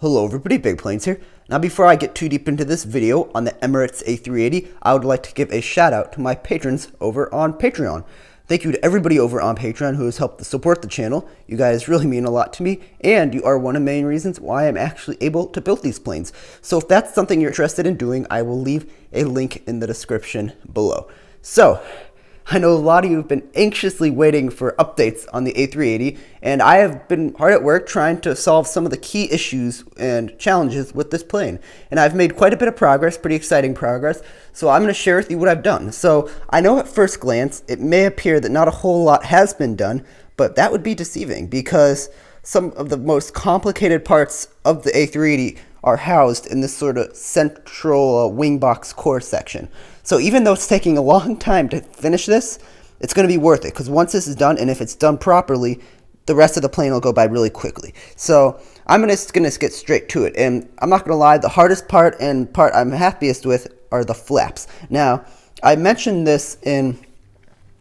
Hello everybody, Big Planes here. Now before I get too deep into this video on the Emirates A380, I would like to give a shout out to my patrons over on Patreon. Thank you to everybody over on Patreon who has helped to support the channel. You guys really mean a lot to me, and you are one of the main reasons why I'm actually able to build these planes. So if that's something you're interested in doing, I will leave a link in the description below. So, I know a lot of you have been anxiously waiting for updates on the A380, and I have been hard at work trying to solve some of the key issues and challenges with this plane. And I've made quite a bit of progress, pretty exciting progress, so I'm going to share with you what I've done. So I know at first glance it may appear that not a whole lot has been done, but that would be deceiving because some of the most complicated parts of the A380 are housed in this sort of central wing box core section. So even though it's taking a long time to finish this, it's going to be worth it, because once this is done, and if it's done properly, the rest of the plane will go by really quickly. So I'm just going to get straight to it, and I'm not going to lie, the hardest part and part I'm happiest with are the flaps. Now, I mentioned this in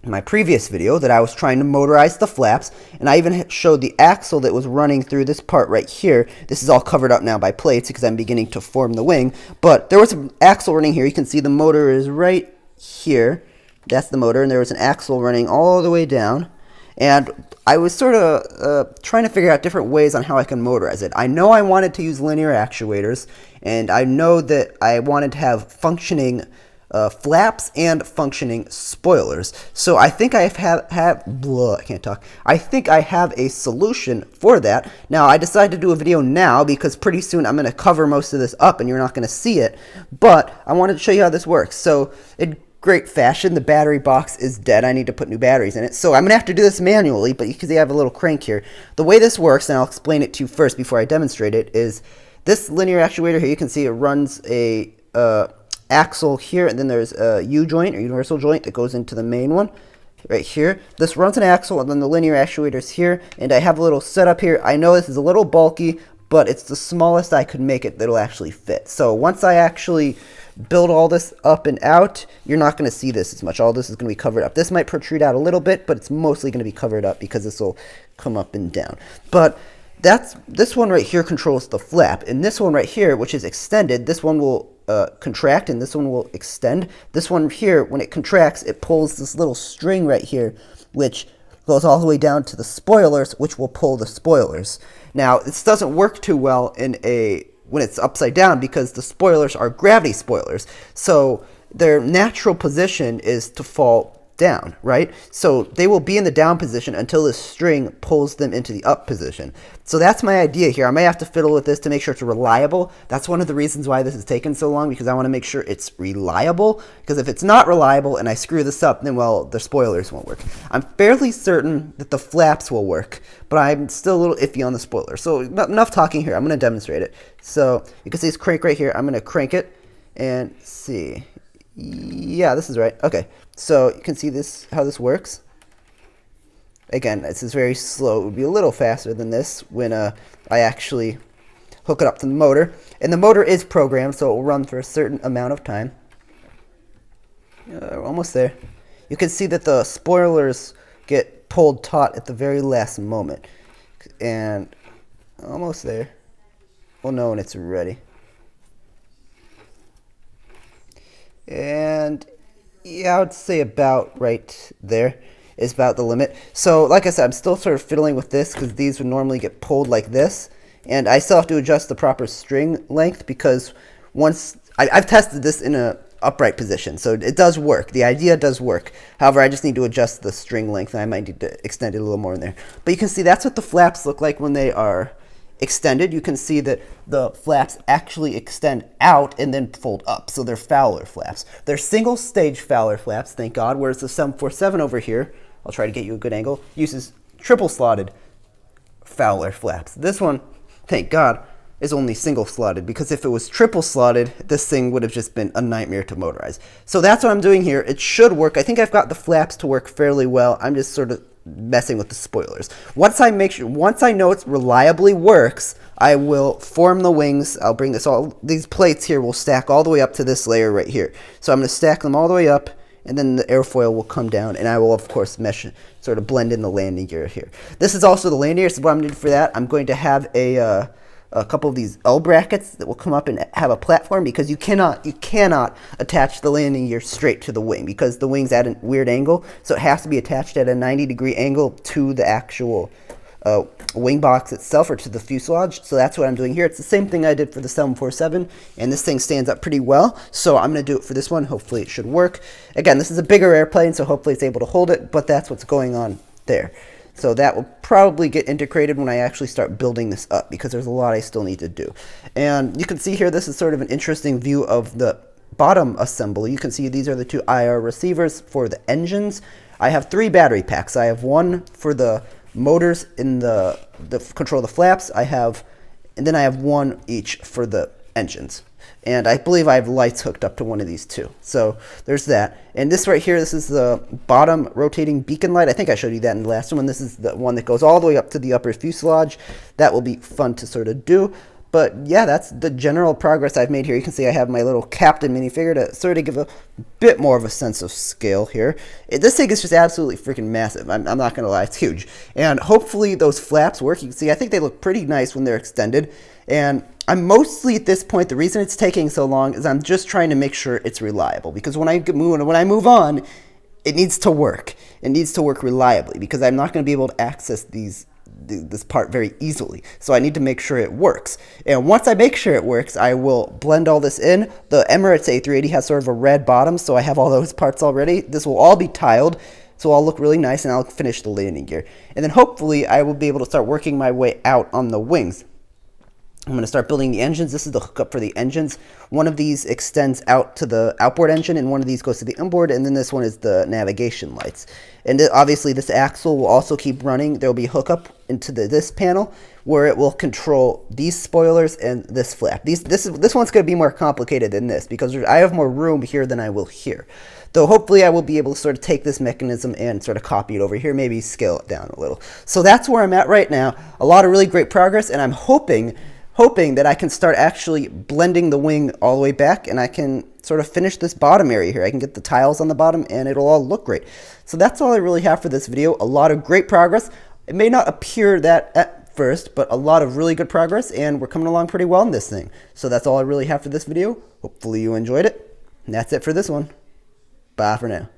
my previous video that I was trying to motorize the flaps, and I even showed the axle that was running through this part right here. This is all covered up now by plates because I'm beginning to form the wing, but there was an axle running here. You can see the motor is right here. That's the motor, and there was an axle running all the way down, and I was sort of trying to figure out different ways on how I can motorize it. I know I wanted to use linear actuators, and I know that I wanted to have functioning flaps and functioning spoilers. So I think I I think I have a solution for that. Now I decided to do a video now because pretty soon I'm going to cover most of this up and you're not going to see it, but I wanted to show you how this works. So in great fashion, the battery box is dead. I need to put new batteries in it. So I'm going to have to do this manually, but because I have a little crank here. The way this works, and I'll explain it to you first before I demonstrate it, is this linear actuator here. You can see it runs a axle here, and then there's a U-joint or universal joint that goes into the main one right here. This runs an axle, and then the linear actuator's here, and I have a little setup here. I know this is a little bulky, but it's the smallest I could make it that'll actually fit. So once I actually build all this up and out, you're not going to see this as much. All this is going to be covered up. This might protrude out a little bit, but it's mostly going to be covered up because this will come up and down. But this one right here controls the flap, and this one right here, which is extended, this one will contract, and this one will extend. This one here, when it contracts, it pulls this little string right here, which goes all the way down to the spoilers, which will pull the spoilers. Now, this doesn't work too well when it's upside down because the spoilers are gravity spoilers. So their natural position is to fall down, right? So they will be in the down position until this string pulls them into the up position. So that's my idea here. I may have to fiddle with this to make sure it's reliable. That's one of the reasons why this has taken so long, because I want to make sure it's reliable, because if it's not reliable and I screw this up, then, well, the spoilers won't work. I'm fairly certain that the flaps will work, but I'm still a little iffy on the spoiler. So enough talking here. I'm going to demonstrate it. So you can see this crank right here. I'm going to crank it and see. Yeah, this is right. Okay, so you can see this, how this works. Again, this is very slow. It would be a little faster than this when I actually hook it up to the motor. And the motor is programmed, so it will run for a certain amount of time. Almost there. You can see that the spoilers get pulled taut at the very last moment. And almost there. We'll know when it's ready. And yeah, I would say about right there is about the limit. So like I said, I'm still sort of fiddling with this because these would normally get pulled like this, and I still have to adjust the proper string length because once I've tested this in a upright position, so it does work. The idea does work. However, I just need to adjust the string length, and I might need to extend it a little more in there. But you can see that's what the flaps look like when they are extended. You can see that the flaps actually extend out and then fold up, so they're Fowler flaps. They're single stage Fowler flaps, thank God, whereas the 747 over here, I'll try to get you a good angle, uses triple slotted Fowler flaps. This one, thank God, is only single slotted, because if it was triple slotted, this thing would have just been a nightmare to motorize. So that's what I'm doing here. It should work. I think I've got the flaps to work fairly well. I'm just sort of messing with the spoilers. Once I know it reliably works, I will form the wings. I'll bring these plates here will stack all the way up to this layer right here. So I'm going to stack them all the way up, and then the airfoil will come down, and I will, of course, blend in the landing gear here. This is also the landing gear, so what I'm doing for that, I'm going to have a a couple of these L brackets that will come up and have a platform, because you cannot attach the landing gear straight to the wing because the wing's at a weird angle, so it has to be attached at a 90-degree angle to the actual wing box itself, or to the fuselage. So that's what I'm doing here. It's the same thing I did for the 747, and this thing stands up pretty well, so I'm going to do it for this one. Hopefully it should work. Again, this is a bigger airplane, so hopefully it's able to hold it, but that's what's going on there. So that will probably get integrated when I actually start building this up, because there's a lot I still need to do. And you can see here, this is sort of an interesting view of the bottom assembly. You can see these are the two IR receivers for the engines. I have 3 battery packs. I have one for the motors in the control the flaps. And then I have one each for the engines. And I believe I have lights hooked up to one of these too. So there's that. And this right here, this is the bottom rotating beacon light. I think I showed you that in the last one. This is the one that goes all the way up to the upper fuselage. That will be fun to sort of do. But yeah, that's the general progress I've made here. You can see I have my little Captain minifigure to sort of give a bit more of a sense of scale here. This thing is just absolutely freaking massive. I'm not going to lie, it's huge. And hopefully those flaps work. You can see I think they look pretty nice when they're extended. And I'm mostly at this point, the reason it's taking so long is I'm just trying to make sure it's reliable. Because when I move on, it needs to work. It needs to work reliably, because I'm not going to be able to access this part very easily. So I need to make sure it works. And once I make sure it works, I will blend all this in. The Emirates A380 has sort of a red bottom, so I have all those parts already. This will all be tiled, so I'll look really nice, and I'll finish the landing gear. And then hopefully I will be able to start working my way out on the wings. I'm going to start building the engines. This is the hookup for the engines. One of these extends out to the outboard engine, and one of these goes to the inboard, and then this one is the navigation lights. And obviously this axle will also keep running. There will be a hookup into this panel where it will control these spoilers and this flap. This one's going to be more complicated than this, because I have more room here than I will here. Though hopefully I will be able to sort of take this mechanism and sort of copy it over here, maybe scale it down a little. So that's where I'm at right now. A lot of really great progress, and I'm hoping that I can start actually blending the wing all the way back, and I can sort of finish this bottom area here. I can get the tiles on the bottom, and it'll all look great. So that's all I really have for this video. A lot of great progress. It may not appear that at first, but a lot of really good progress, and we're coming along pretty well in this thing. So that's all I really have for this video. Hopefully you enjoyed it. And that's it for this one. Bye for now.